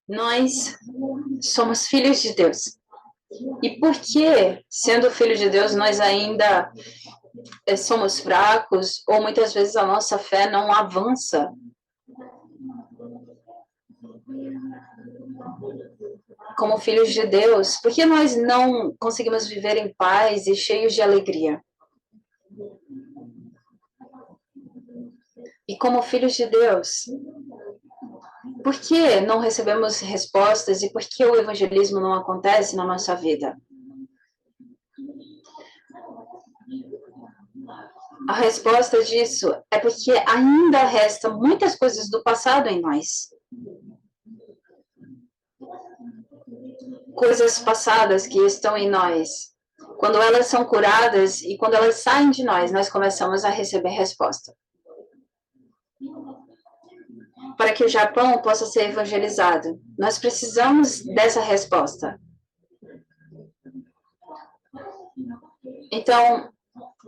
Nós somos filhos de Deus. E por que, sendo filho de Deus, nós ainda somos fracos ou muitas vezes a nossa fé não avança? Como filhos de Deus, por que nós não conseguimos viver em paz e cheios de alegria? E como filhos de Deus, por que não recebemos respostas e por que o evangelismo não acontece na nossa vida? A resposta disso é porque ainda restam muitas coisas do passado em nós. Coisas passadas que estão em nós. Quando elas são curadas e quando elas saem de nós, nós começamos a receber resposta. Para que o Japão possa ser evangelizado, nós precisamos dessa resposta. Então,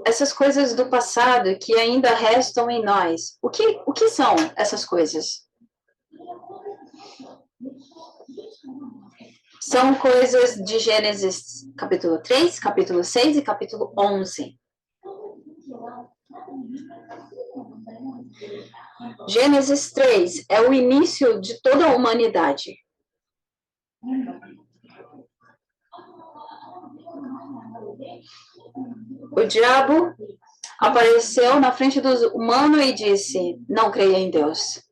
essas coisas do passado que ainda restam em nós, o que são essas coisas? São coisas de Gênesis capítulo 3, capítulo 6 e capítulo 11. Gênesis 3 é o início de toda a humanidade. O diabo apareceu na frente do humano e disse: não creia em Deus.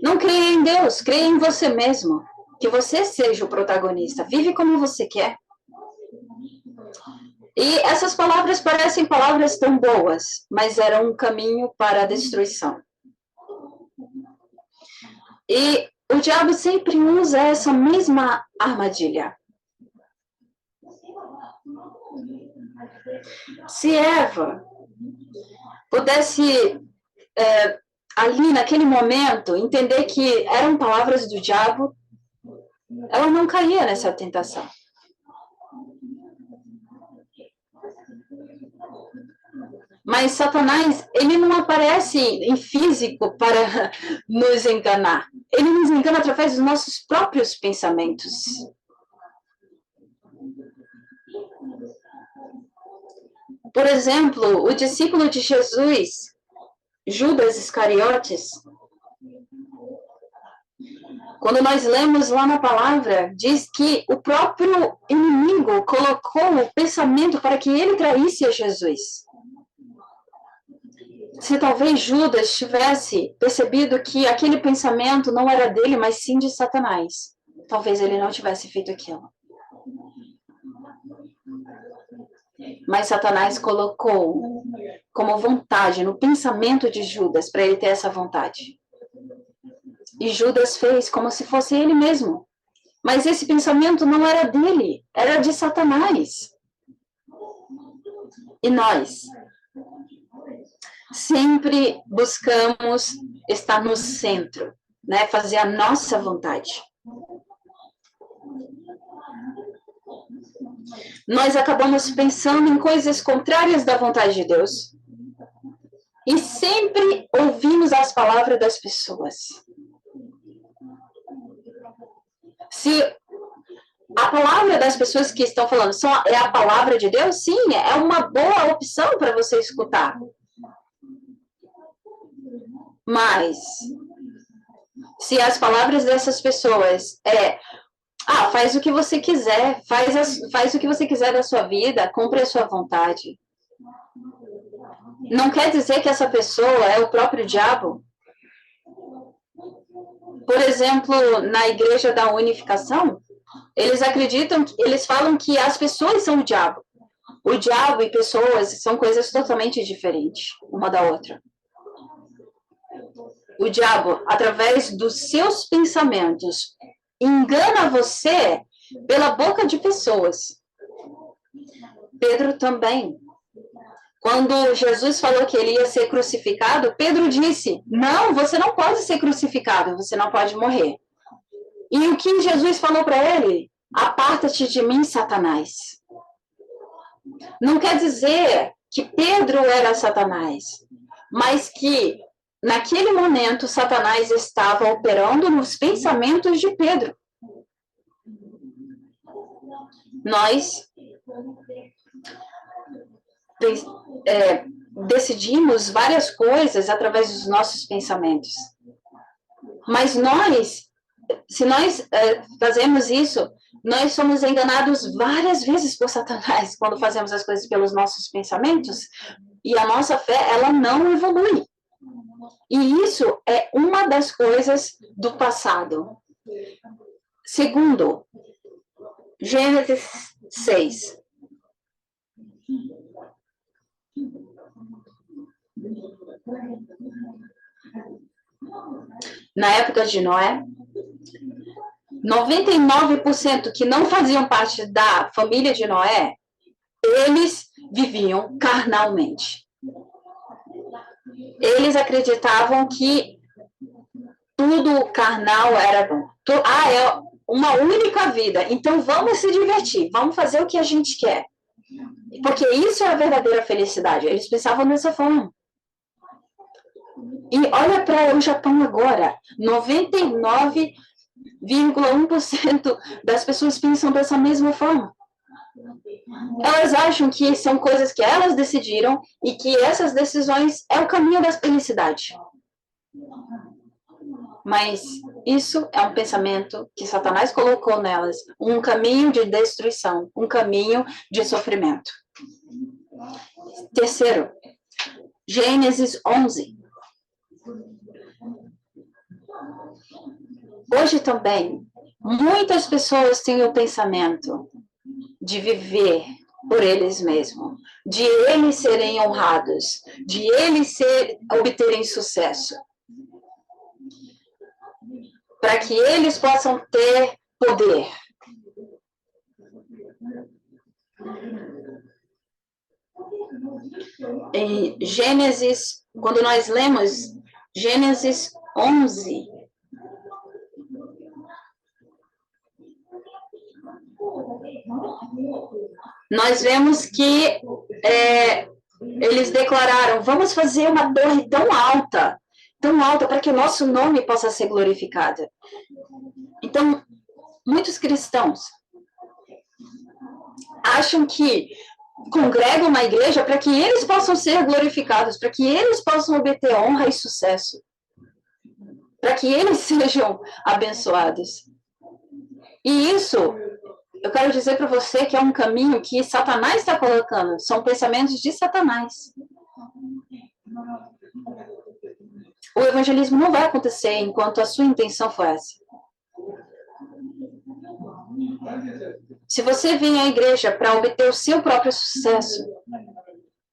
Não creia em Deus, creia em você mesmo. Que você seja o protagonista. Vive como você quer. E essas palavras parecem palavras tão boas, mas eram um caminho para a destruição. E o diabo sempre usa essa mesma armadilha. Se Eva pudesse, ali naquele momento, entender que eram palavras do diabo, ela não caía nessa tentação. Mas Satanás, ele não aparece em físico para nos enganar. Ele nos engana através dos nossos próprios pensamentos. Por exemplo, o discípulo de Jesus, Judas Iscariotes, quando nós lemos lá na palavra, diz que o próprio inimigo colocou o pensamento para que ele traísse a Jesus. Se talvez Judas tivesse percebido que aquele pensamento não era dele, mas sim de Satanás, talvez ele não tivesse feito aquilo. Mas Satanás colocou como vontade no pensamento de Judas para ele ter essa vontade. E Judas fez como se fosse ele mesmo. Mas esse pensamento não era dele, era de Satanás. E nós sempre buscamos estar no centro, né? Fazer a nossa vontade. Nós acabamos pensando em coisas contrárias da vontade de Deus. E sempre ouvimos as palavras das pessoas. Se a palavra das pessoas que estão falando é a palavra de Deus, sim, é uma boa opção para você escutar. Mas, se as palavras dessas pessoas faz o que você quiser, faz o que você quiser da sua vida, cumpre a sua vontade. Não quer dizer que essa pessoa é o próprio diabo. Por exemplo, na Igreja da Unificação, eles falam que as pessoas são o diabo. O diabo e pessoas são coisas totalmente diferentes, uma da outra. O diabo, através dos seus pensamentos, engana você pela boca de pessoas. Pedro também. Quando Jesus falou que ele ia ser crucificado, Pedro disse: não, você não pode ser crucificado, você não pode morrer. E o que Jesus falou para ele? Aparta-te de mim, Satanás. Não quer dizer que Pedro era Satanás, mas que naquele momento Satanás estava operando nos pensamentos de Pedro. nós decidimos várias coisas através dos nossos pensamentos. Mas se nós fazemos isso, nós somos enganados várias vezes por Satanás quando fazemos as coisas pelos nossos pensamentos, e a nossa fé, ela não evolui. E isso é uma das coisas do passado. Segundo, Gênesis 6. Na época de Noé, 99% que não faziam parte da família de Noé, eles viviam carnalmente. Eles acreditavam que tudo carnal era bom. É uma única vida, então vamos se divertir, vamos fazer o que a gente quer. Porque isso é a verdadeira felicidade. Eles pensavam dessa forma. E olha para o Japão agora, 99,1% das pessoas pensam dessa mesma forma. Elas acham que são coisas que elas decidiram e que essas decisões é o caminho da felicidade. Mas isso é um pensamento que Satanás colocou nelas, um caminho de destruição, um caminho de sofrimento. Terceiro, Gênesis 11. Hoje também, muitas pessoas têm o pensamento de viver por eles mesmos, de eles serem honrados, de eles obterem sucesso, para que eles possam ter poder. Em Gênesis, quando nós lemos Gênesis 11, nós vemos que eles declararam, vamos fazer uma torre tão alta para que o nosso nome possa ser glorificado. Então, muitos cristãos acham que congregam na igreja para que eles possam ser glorificados, para que eles possam obter honra e sucesso, para que eles sejam abençoados. E isso, eu quero dizer para você que é um caminho que Satanás está colocando, são pensamentos de Satanás. O evangelismo não vai acontecer enquanto a sua intenção for essa. Se você vem à igreja para obter o seu próprio sucesso,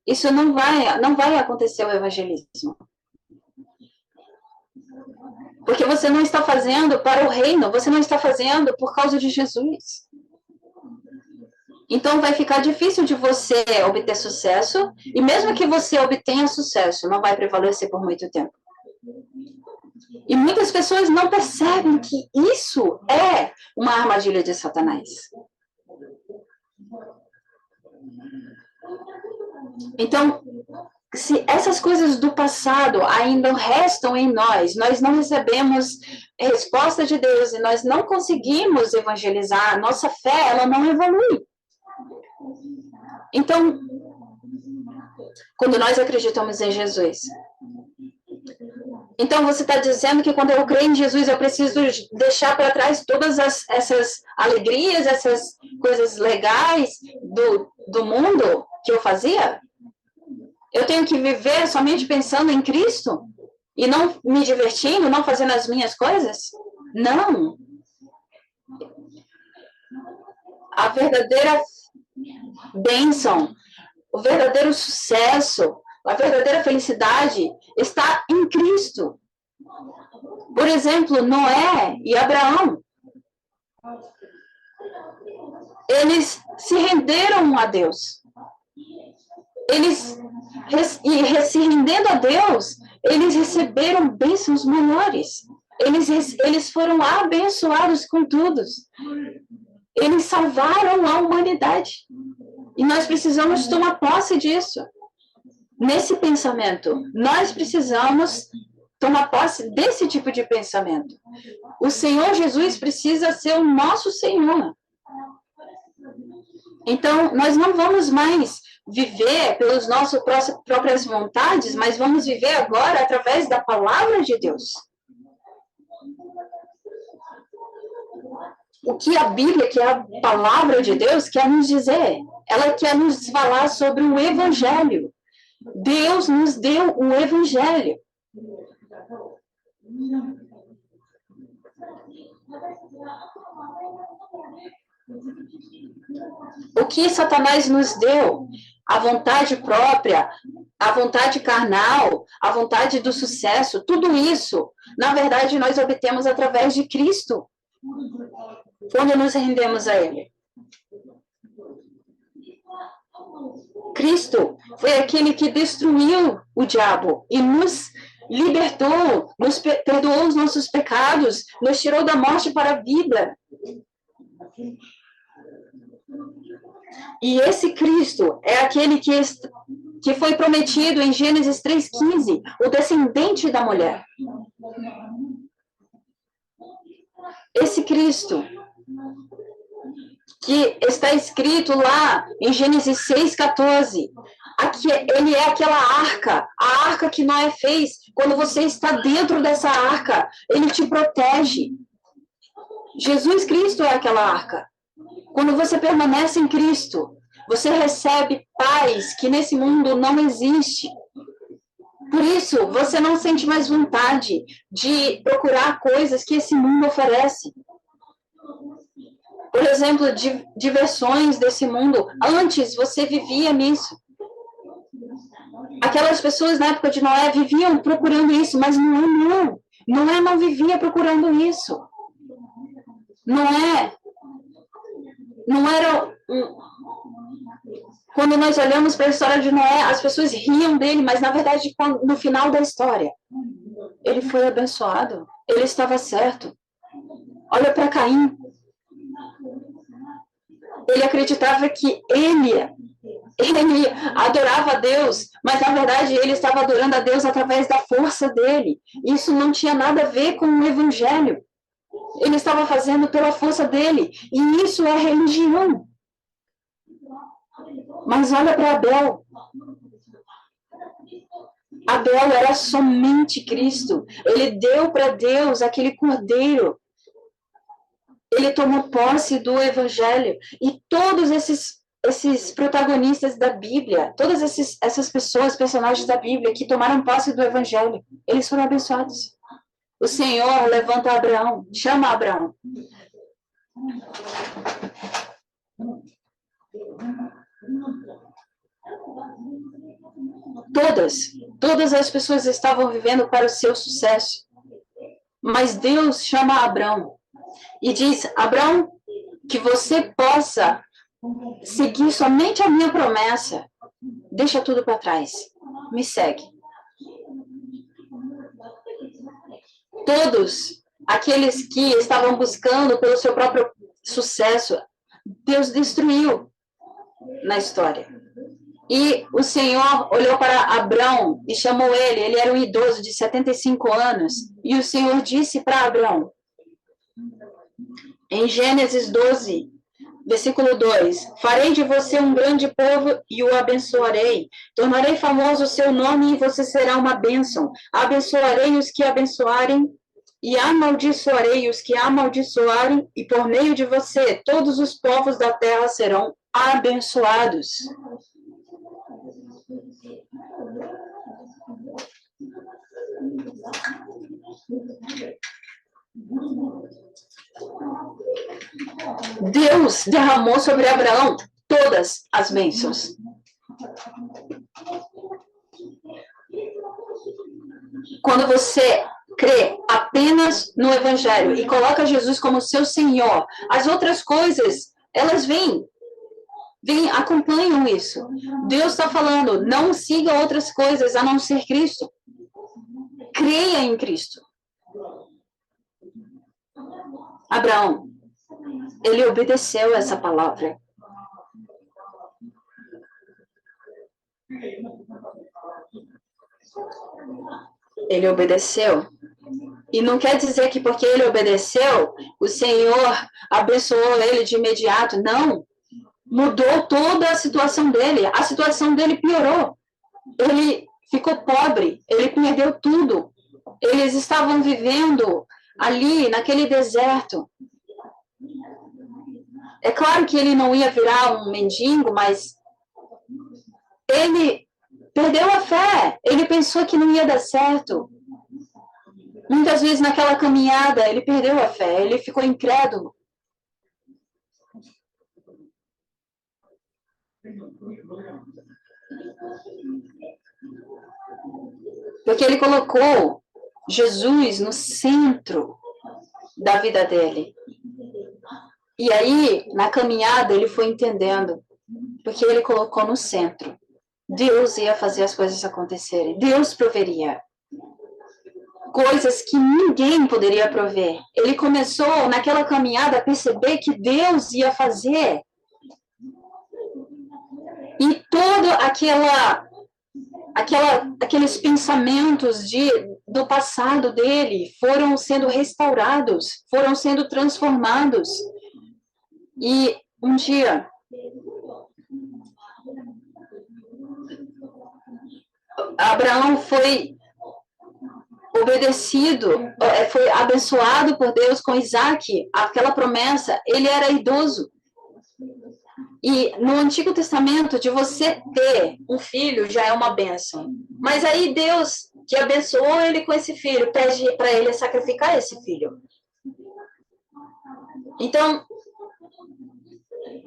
isso não vai acontecer o evangelismo. Porque você não está fazendo para o reino, você não está fazendo por causa de Jesus. Então vai ficar difícil de você obter sucesso, e mesmo que você obtenha sucesso, não vai prevalecer por muito tempo. E muitas pessoas não percebem que isso é uma armadilha de Satanás. Então, se essas coisas do passado ainda restam em nós não recebemos resposta de Deus e nós não conseguimos evangelizar, nossa fé, ela não evolui. Então, quando nós acreditamos em Jesus, então você está dizendo que quando eu creio em Jesus, eu preciso deixar para trás todas essas alegrias, essas coisas legais do mundo que eu fazia? Eu tenho que viver somente pensando em Cristo? E não me divertindo, não fazendo as minhas coisas? Não. A verdadeira bênção, o verdadeiro sucesso, a verdadeira felicidade está em Cristo. Por exemplo, Noé e Abraão. Eles se renderam a Deus. Se rendendo a Deus, eles receberam bênçãos maiores. Eles foram abençoados com tudo. Eles salvaram a humanidade. E nós precisamos tomar posse disso. Nesse pensamento, nós precisamos tomar posse desse tipo de pensamento. O Senhor Jesus precisa ser o nosso Senhor. Então, nós não vamos mais viver pelas nossas próprias vontades, mas vamos viver agora através da palavra de Deus. O que a Bíblia, que é a palavra de Deus, quer nos dizer? Ela quer nos falar sobre o Evangelho. Deus nos deu o Evangelho. O que Satanás nos deu? A vontade própria, a vontade carnal, a vontade do sucesso, tudo isso, na verdade, nós obtemos através de Cristo, quando nos rendemos a Ele. Cristo foi aquele que destruiu o diabo e nos libertou, nos perdoou os nossos pecados, nos tirou da morte para a vida. E esse Cristo é aquele que foi prometido em Gênesis 3,15, o descendente da mulher. Esse Cristo, que está escrito lá em Gênesis 6,14, ele é aquela arca, a arca que Noé fez. Quando você está dentro dessa arca, ele te protege. Jesus Cristo é aquela arca. Quando você permanece em Cristo, você recebe paz que nesse mundo não existe. Por isso, você não sente mais vontade de procurar coisas que esse mundo oferece. Por exemplo, diversões desse mundo. Antes, você vivia nisso. Aquelas pessoas na época de Noé viviam procurando isso, mas Noé não vivia procurando isso. Não era... Quando nós olhamos para a história de Noé, as pessoas riam dele, mas na verdade, no final da história, ele foi abençoado, ele estava certo. Olha para Caim. Ele acreditava que ele adorava a Deus, mas na verdade ele estava adorando a Deus através da força dele. Isso não tinha nada a ver com o evangelho. Ele estava fazendo pela força dele, e isso é religião. Mas olha para Abel. Abel era somente Cristo. Ele deu para Deus aquele cordeiro. Ele tomou posse do evangelho. E todos esses protagonistas da Bíblia, todas essas pessoas, personagens da Bíblia que tomaram posse do evangelho, eles foram abençoados. O Senhor levanta Abraão, chama Abraão. Todas as pessoas estavam vivendo para o seu sucesso. Mas Deus chama Abraão e diz: Abraão, que você possa seguir somente a minha promessa. Deixa tudo para trás. Me segue. Todos aqueles que estavam buscando pelo seu próprio sucesso, Deus destruiu na história. E o Senhor olhou para Abraão e chamou ele. Ele era um idoso de 75 anos. E o Senhor disse para Abraão, em Gênesis 12, versículo 2, farei de você um grande povo e o abençoarei. Tornarei famoso o seu nome e você será uma bênção. Abençoarei os que abençoarem e amaldiçoarei os que amaldiçoarem. E por meio de você, todos os povos da terra serão abençoados. Deus derramou sobre Abraão todas as bênçãos. Quando você crê apenas no Evangelho e coloca Jesus como seu Senhor, as outras coisas, elas vêm, acompanham isso. Deus está falando, não siga outras coisas a não ser Cristo. Creia em Cristo. Abraão, ele obedeceu essa palavra. Ele obedeceu. E não quer dizer que porque ele obedeceu, o Senhor abençoou ele de imediato. Não. mudou toda a situação dele. A situação dele piorou. Ele ficou pobre, ele perdeu tudo. Eles estavam vivendo ali, naquele deserto. É claro que ele não ia virar um mendigo, mas ele perdeu a fé. Ele pensou que não ia dar certo. Muitas vezes naquela caminhada ele perdeu a fé, ele ficou incrédulo. Porque ele colocou Jesus no centro da vida dele. E aí, na caminhada, ele foi entendendo, porque ele colocou no centro. Deus ia fazer as coisas acontecerem. Deus proveria coisas que ninguém poderia prover. Ele começou, naquela caminhada, a perceber que Deus ia fazer. E todo aqueles pensamentos do passado dele foram sendo restaurados, foram sendo transformados. E um dia, Abraão foi obedecido, foi abençoado por Deus com Isaac, aquela promessa. Ele era idoso. E no Antigo Testamento, de você ter um filho já é uma bênção. Mas aí Deus, que abençoou ele com esse filho, pede para ele sacrificar esse filho. Então,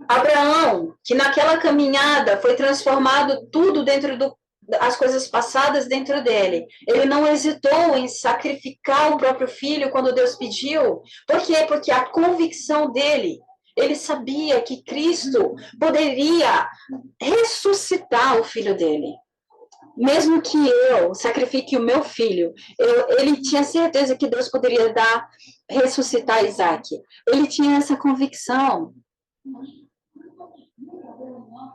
Abraão, que naquela caminhada foi transformado tudo dentro das coisas passadas dentro dele. Ele não hesitou em sacrificar o próprio filho quando Deus pediu. Por quê? Porque a convicção dele, ele sabia que Cristo poderia ressuscitar o filho dele. Mesmo que eu sacrifique o meu filho, ele tinha certeza que Deus poderia ressuscitar Isaac. Ele tinha essa convicção.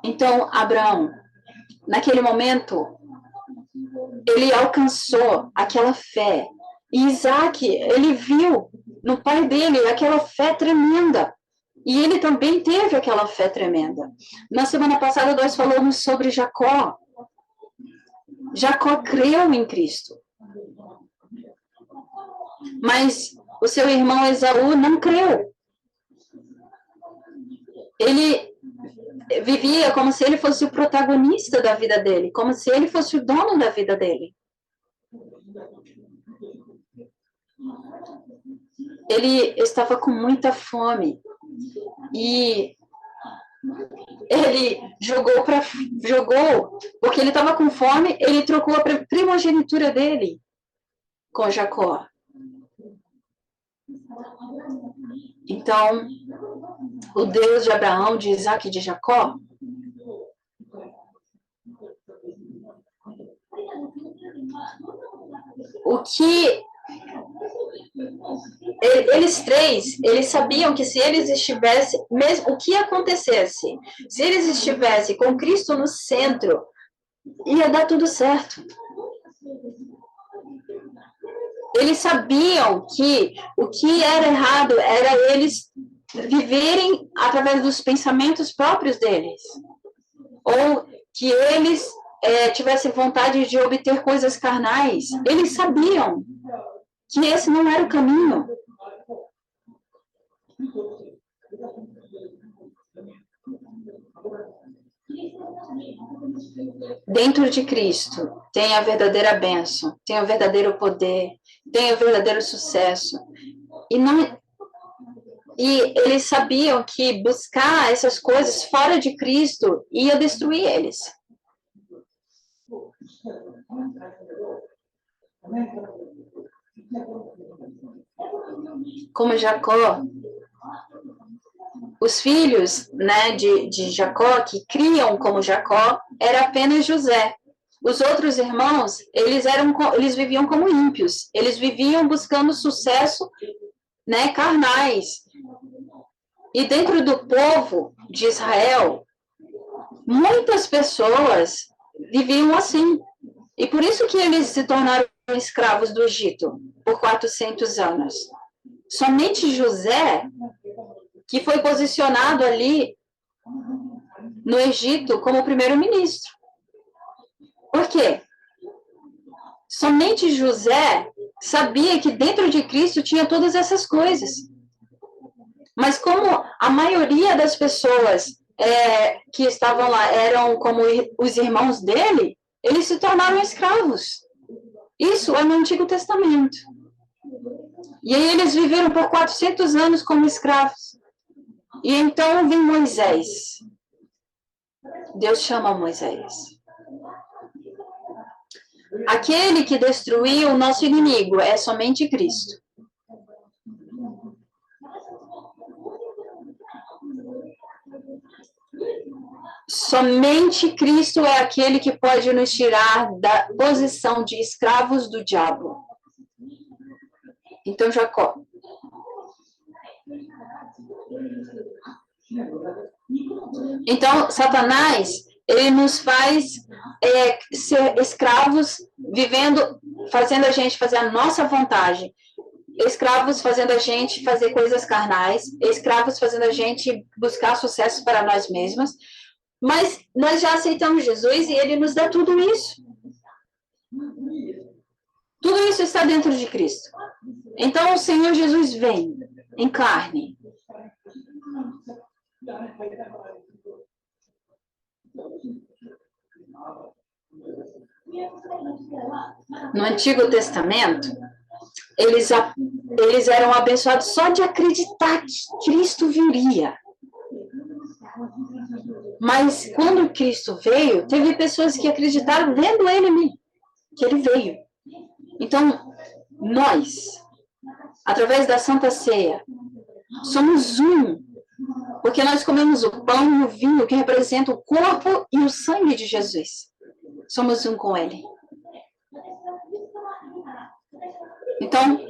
Então, Abraão, naquele momento, ele alcançou aquela fé. E Isaac, ele viu no pai dele aquela fé tremenda. E ele também teve aquela fé tremenda. Na semana passada, nós falamos sobre Jacó. Jacó creu em Cristo. Mas o seu irmão Esaú não creu. Ele vivia como se ele fosse o protagonista da vida dele, como se ele fosse o dono da vida dele. Ele estava com muita fome e ele jogou, porque ele estava com fome, ele trocou a primogenitura dele com Jacó. Então, o Deus de Abraão, de Isaac e de Jacó, o que eles três, eles sabiam que se eles estivessem, mesmo o que acontecesse, se eles estivessem com Cristo no centro, ia dar tudo certo. Eles sabiam que o que era errado era eles viverem através dos pensamentos próprios deles. Ou que eles tivessem vontade de obter coisas carnais. Eles sabiam que esse não era o caminho. Dentro de Cristo tem a verdadeira bênção, tem o verdadeiro poder, tem o verdadeiro sucesso. E eles sabiam que buscar essas coisas fora de Cristo ia destruir eles. Como Jacó, os filhos, né, de Jacó, que criam como Jacó, era apenas José. Os outros irmãos, eles viviam como ímpios. Eles viviam buscando sucesso, né, carnais. E dentro do povo de Israel, muitas pessoas viviam assim. E por isso que eles se tornaram escravos do Egito por 400 anos. Somente José, que foi posicionado ali no Egito como primeiro-ministro. Por quê? Somente José sabia que dentro de Cristo tinha todas essas coisas. Mas como a maioria das pessoas que estavam lá eram como os irmãos dele, eles se tornaram escravos. Isso é no Antigo Testamento. E aí eles viveram por 400 anos como escravos. E então vem Moisés. Deus chama Moisés. Aquele que destruiu o nosso inimigo é somente Cristo. Somente Cristo é aquele que pode nos tirar da posição de escravos do diabo. Então, Jacó. Então, Satanás, ele nos faz ser escravos, vivendo, fazendo a gente fazer a nossa vontade. Escravos fazendo a gente fazer coisas carnais. Escravos fazendo a gente buscar sucesso para nós mesmos. Mas nós já aceitamos Jesus e ele nos dá tudo isso. Tudo isso está dentro de Cristo. Então o Senhor Jesus vem em carne. No Antigo Testamento, eles eram abençoados só de acreditar que Cristo viria. Mas quando Cristo veio, teve pessoas que acreditaram vendo ele, que ele veio. Então, nós, através da Santa Ceia, somos um, porque nós comemos o pão e o vinho que representam o corpo e o sangue de Jesus. Somos um com ele. Então,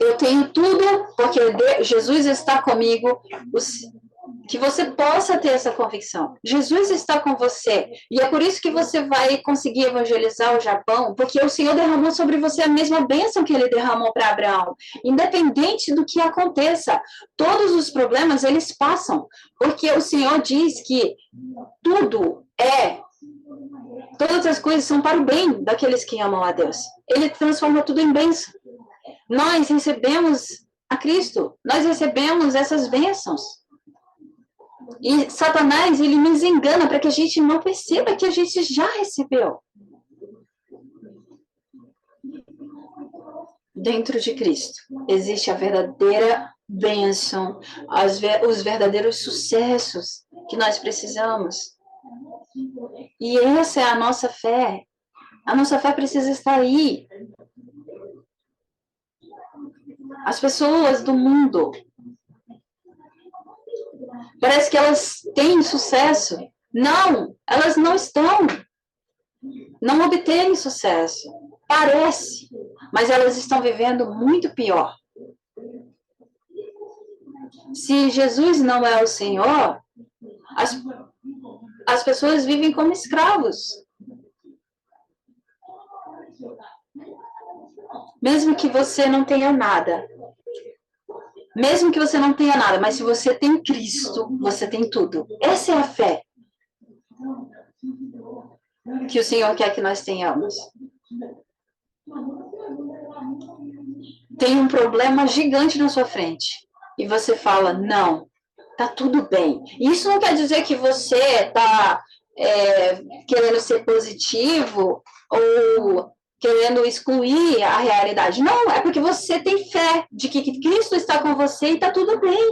eu tenho tudo, porque Jesus está comigo, que você possa ter essa convicção. Jesus está com você, e é por isso que você vai conseguir evangelizar o Japão, porque o Senhor derramou sobre você a mesma bênção que ele derramou para Abraão. Independente do que aconteça, todos os problemas, eles passam, porque o Senhor diz que todas as coisas são para o bem daqueles que amam a Deus. Ele transforma tudo em bênção. Nós recebemos a Cristo, nós recebemos essas bênçãos. E Satanás, ele nos engana para que a gente não perceba que a gente já recebeu. Dentro de Cristo existe a verdadeira bênção, os verdadeiros sucessos que nós precisamos. E essa é a nossa fé. A nossa fé precisa estar aí. As pessoas do mundo, parece que elas têm sucesso. Não, elas não estão. Não obtêm sucesso. Parece, mas elas estão vivendo muito pior. Se Jesus não é o Senhor, as pessoas vivem como escravos. Mesmo que você não tenha nada. Mesmo que você não tenha nada, mas se você tem Cristo, você tem tudo. Essa é a fé que o Senhor quer que nós tenhamos. Tem um problema gigante na sua frente. E você fala, não, tá tudo bem. Isso não quer dizer que você está querendo ser positivo ou querendo excluir a realidade. Não, é porque você tem fé de que Cristo está com você e está tudo bem.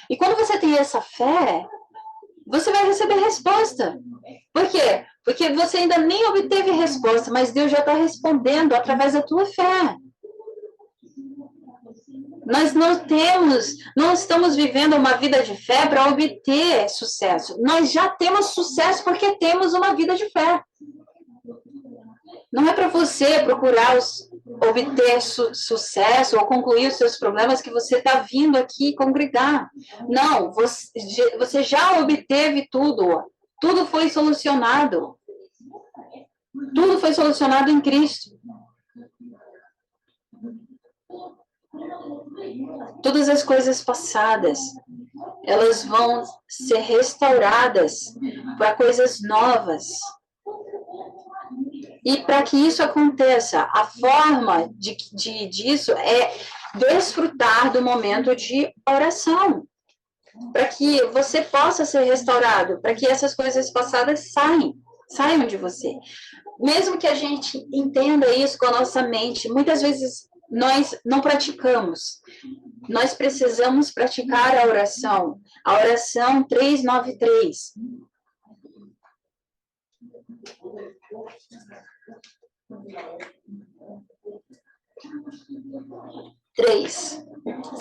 E quando você tem essa fé, você vai receber resposta. Por quê? Porque você ainda nem obteve resposta, mas Deus já está respondendo através da tua fé. Nós não estamos vivendo uma vida de fé para obter sucesso. Nós já temos sucesso porque temos uma vida de fé. Não é para você procurar obter sucesso ou concluir os seus problemas que você está vindo aqui congregar. Não, você já obteve tudo. Tudo foi solucionado. Tudo foi solucionado em Cristo. Todas as coisas passadas elas vão ser restauradas para coisas novas. E para que isso aconteça, a forma disso é desfrutar do momento de oração. Para que você possa ser restaurado, para que essas coisas passadas saiam de você. Mesmo que a gente entenda isso com a nossa mente, muitas vezes nós não praticamos. Nós precisamos praticar a oração 393. Três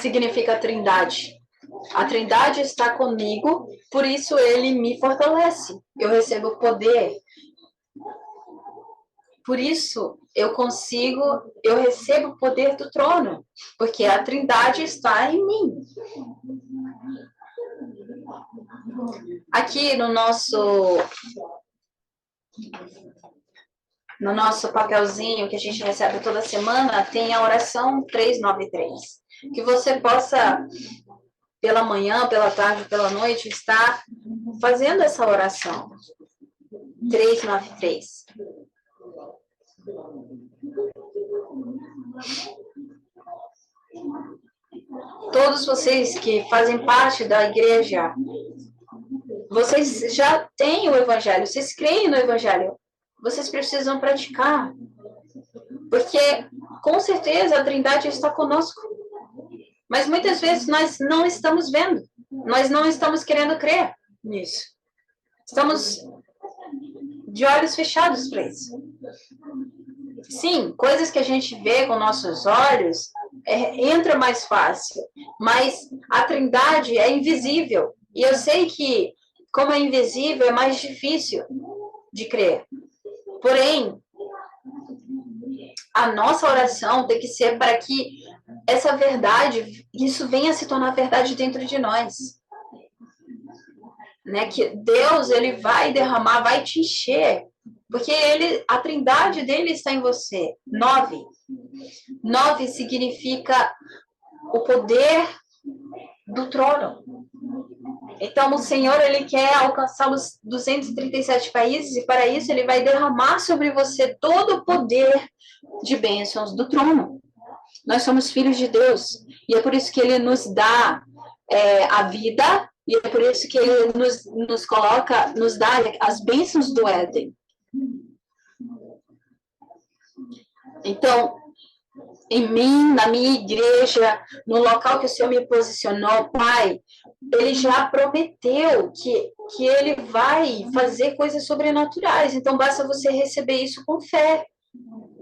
significa trindade. A trindade está comigo, por isso ele me fortalece. Eu recebo poder. Por isso eu recebo o poder do trono, porque a trindade está em mim. Aqui no nosso papelzinho que a gente recebe toda semana, tem a oração 393. Que você possa, pela manhã, pela tarde, pela noite, estar fazendo essa oração. 393. Todos vocês que fazem parte da igreja, vocês já têm o evangelho, vocês creem no evangelho. Vocês precisam praticar. Porque, com certeza, a Trindade está conosco. Mas muitas vezes nós não estamos vendo. Nós não estamos querendo crer nisso. Estamos de olhos fechados para isso. Sim, coisas que a gente vê com nossos olhos entra mais fácil. Mas a Trindade é invisível. E eu sei que, como é invisível, é mais difícil de crer. Porém, a nossa oração tem que ser para que essa verdade, isso venha a se tornar verdade dentro de nós. Né? Que Deus, ele vai derramar, vai te encher. Porque a trindade dele está em você. 9. 9 significa o poder do trono. Então, o Senhor, ele quer alcançar os 237 países e, para isso, ele vai derramar sobre você todo o poder de bênçãos do trono. Nós somos filhos de Deus. E é por isso que ele nos dá a vida, e é por isso que ele nos dá as bênçãos do Éden. Então, em mim, na minha igreja, no local que o Senhor me posicionou, Pai, ele já prometeu que ele vai fazer coisas sobrenaturais. Então, basta você receber isso com fé.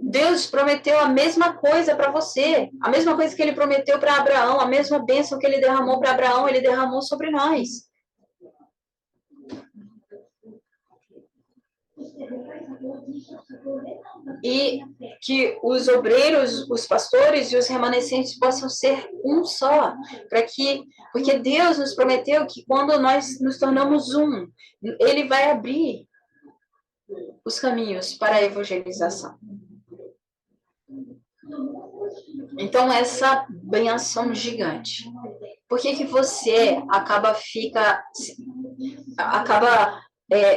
Deus prometeu a mesma coisa para você. A mesma coisa que ele prometeu para Abraão, a mesma bênção que ele derramou para Abraão, ele derramou sobre nós. E que os obreiros, os pastores e os remanescentes possam ser um só, porque Deus nos prometeu que quando nós nos tornamos um, ele vai abrir os caminhos para a evangelização. Então, essa benção gigante. Por que você acaba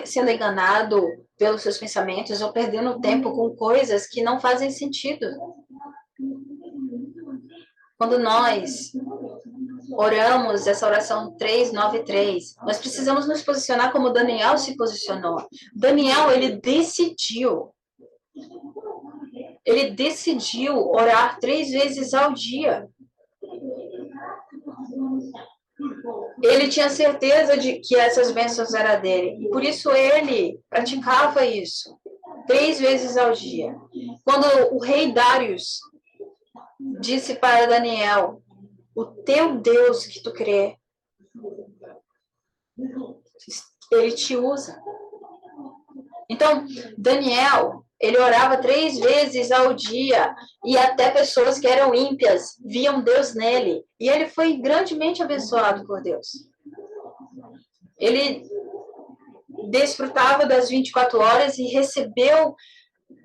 sendo enganado pelos seus pensamentos ou perdendo tempo com coisas que não fazem sentido? Quando nós oramos essa oração 393, nós precisamos nos posicionar como Daniel se posicionou. Daniel, ele decidiu orar 3 vezes ao dia. Ele tinha certeza de que essas bênçãos eram dele. E por isso ele praticava isso 3 vezes ao dia. Quando o rei Dários disse para Daniel, o teu Deus que tu crê, ele te usa. Então, Daniel, ele orava 3 vezes ao dia e até pessoas que eram ímpias viam Deus nele. E ele foi grandemente abençoado por Deus. Ele desfrutava das 24 horas e recebeu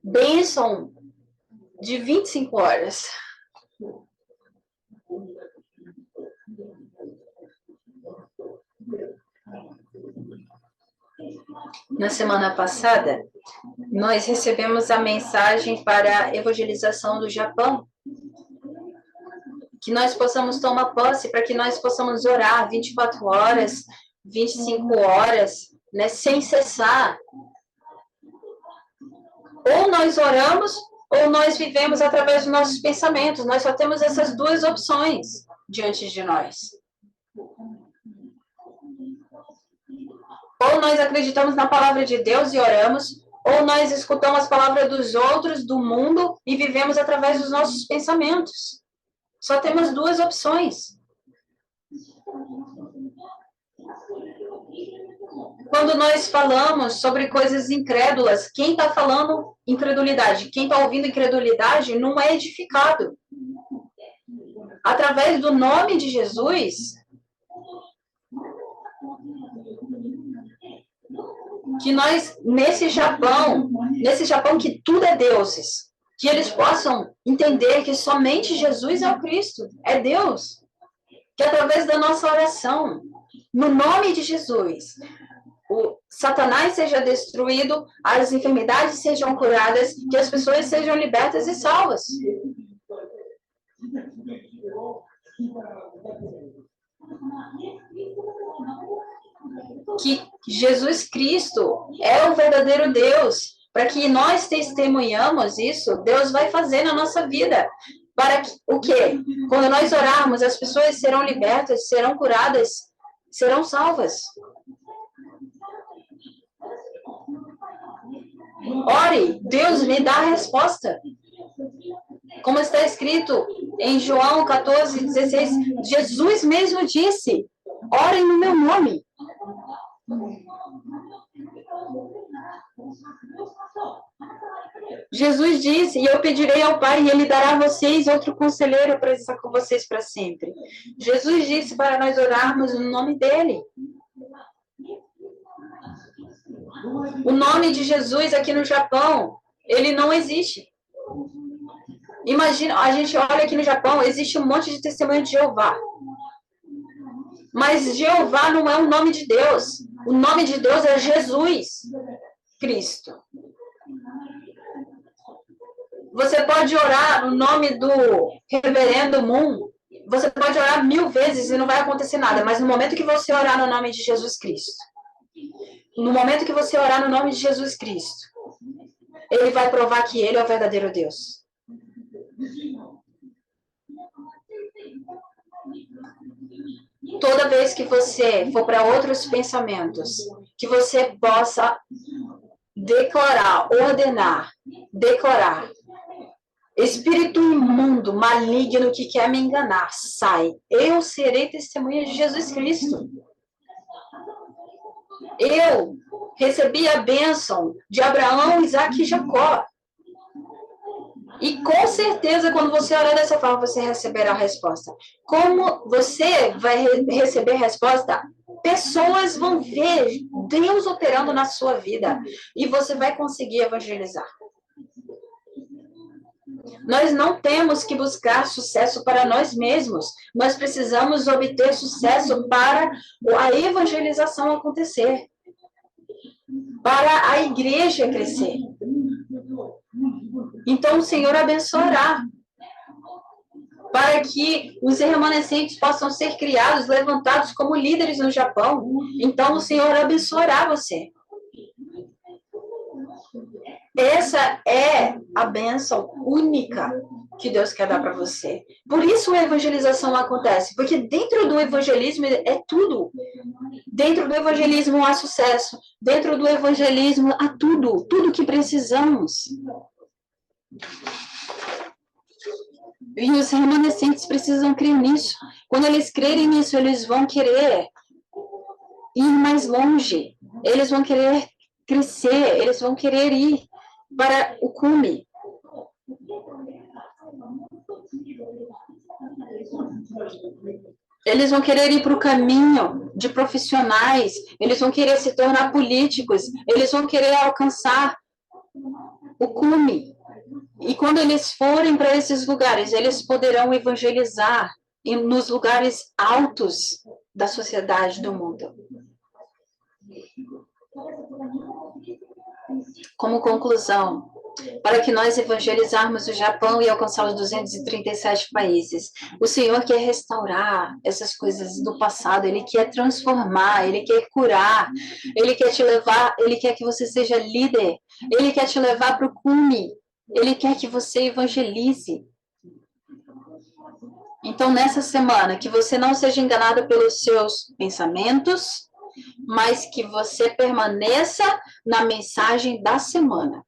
bênção de 25 horas. Na semana passada, nós recebemos a mensagem para a evangelização do Japão, que nós possamos tomar posse, para que nós possamos orar 24 horas, 25 horas, né, sem cessar. Ou nós oramos, ou nós vivemos através dos nossos pensamentos. Nós só temos essas duas opções diante de nós. Ou nós acreditamos na palavra de Deus e oramos, ou nós escutamos as palavras dos outros, do mundo, e vivemos através dos nossos pensamentos. Só temos duas opções. Quando nós falamos sobre coisas incrédulas, quem está falando incredulidade? Quem está ouvindo incredulidade não é edificado. Através do nome de Jesus, que nós, nesse Japão que tudo é deuses, que eles possam entender que somente Jesus é o Cristo, é Deus. Que através da nossa oração, no nome de Jesus, o Satanás seja destruído, as enfermidades sejam curadas, que as pessoas sejam libertas e salvas. Que Jesus Cristo é o verdadeiro Deus. Para que nós testemunhamos isso, Deus vai fazer na nossa vida. Para que, o quê? Quando nós orarmos, as pessoas serão libertas, serão curadas, serão salvas. Ore, Deus lhe dá a resposta. Como está escrito em João 14:16, Jesus mesmo disse, orem no meu nome. Jesus disse, e eu pedirei ao Pai, e Ele dará a vocês outro conselheiro para estar com vocês para sempre. Jesus disse para nós orarmos no nome dEle. O nome de Jesus aqui no Japão, ele não existe. Imagina, a gente olha aqui no Japão, existe um monte de testemunho de Jeová. Mas Jeová não é o nome de Deus. O nome de Deus é Jesus Cristo. Você pode orar no nome do Reverendo Moon. Você pode orar 1000 vezes e não vai acontecer nada. Mas no momento que você orar no nome de Jesus Cristo, no momento que você orar no nome de Jesus Cristo, Ele vai provar que Ele é o verdadeiro Deus. Toda vez que você for para outros pensamentos, que você possa declarar, ordenar, declarar. Espírito imundo, maligno que quer me enganar, sai. Eu serei testemunha de Jesus Cristo. Eu recebi a bênção de Abraão, Isaac e Jacó. E com certeza, quando você orar dessa forma, você receberá a resposta. Como você vai receber a resposta? Pessoas vão ver Deus operando na sua vida. E você vai conseguir evangelizar. Nós não temos que buscar sucesso para nós mesmos. Nós precisamos obter sucesso para a evangelização acontecer. Para a igreja crescer. Então, o Senhor abençoará. Para que os remanescentes possam ser criados, levantados como líderes no Japão. Então, o Senhor abençoará você. Essa é a bênção única que Deus quer dar para você. Por isso a evangelização acontece. Porque dentro do evangelismo é tudo. Dentro do evangelismo há sucesso. Dentro do evangelismo há tudo. Tudo que precisamos. E os remanescentes precisam crer nisso. Quando eles crerem nisso, eles vão querer ir mais longe. Eles vão querer crescer. Eles vão querer ir para o cume. Eles vão querer ir para o caminho de profissionais. Eles vão querer se tornar políticos. Eles vão querer alcançar o cume. E quando eles forem para esses lugares, eles poderão evangelizar nos lugares altos da sociedade do mundo. Como conclusão, para que nós evangelizarmos o Japão e alcançar os 237 países. O Senhor quer restaurar essas coisas do passado, Ele quer transformar, Ele quer curar, Ele quer te levar, Ele quer que você seja líder, Ele quer te levar para o cume, Ele quer que você evangelize. Então, nessa semana, que você não seja enganado pelos seus pensamentos, mas que você permaneça na mensagem da semana.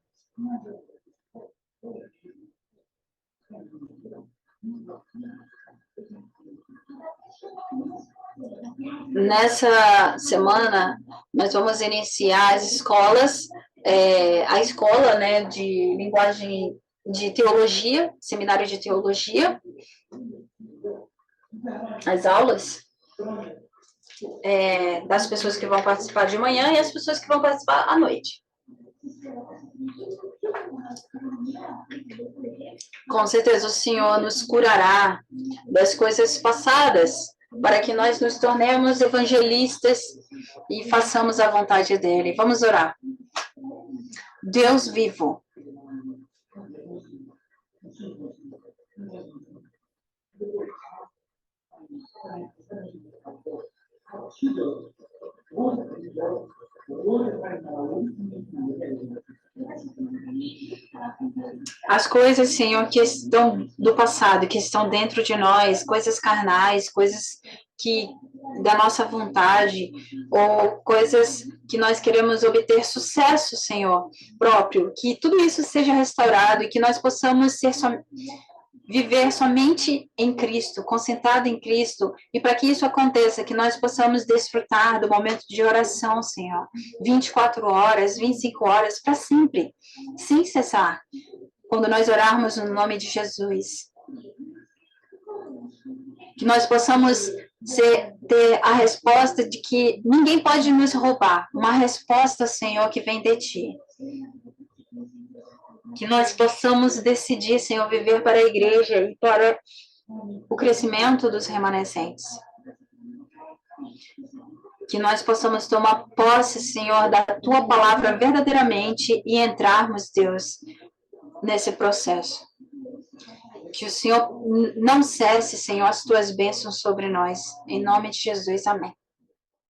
Nessa semana, nós vamos iniciar as escolas, a escola, né, de linguagem de teologia, seminário de teologia, as aulas das pessoas que vão participar de manhã e as pessoas que vão participar à noite. Com certeza o Senhor nos curará das coisas passadas, para que nós nos tornemos evangelistas e façamos a vontade dele. Vamos orar. Deus vivo, as coisas, Senhor, que estão do passado, que estão dentro de nós, coisas carnais, coisas que da nossa vontade, ou coisas que nós queremos obter sucesso, Senhor, próprio, que tudo isso seja restaurado e que nós possamos viver somente em Cristo, concentrado em Cristo, e para que isso aconteça, que nós possamos desfrutar do momento de oração, Senhor, 24 horas, 25 horas, para sempre, sem cessar, quando nós orarmos no nome de Jesus. Que nós possamos ter a resposta de que ninguém pode nos roubar, uma resposta, Senhor, que vem de Ti. Que nós possamos decidir, Senhor, viver para a igreja e para o crescimento dos remanescentes. Que nós possamos tomar posse, Senhor, da Tua palavra verdadeiramente e entrarmos, Deus, nesse processo. Que o Senhor não cesse, Senhor, as Tuas bênçãos sobre nós. Em nome de Jesus, amém.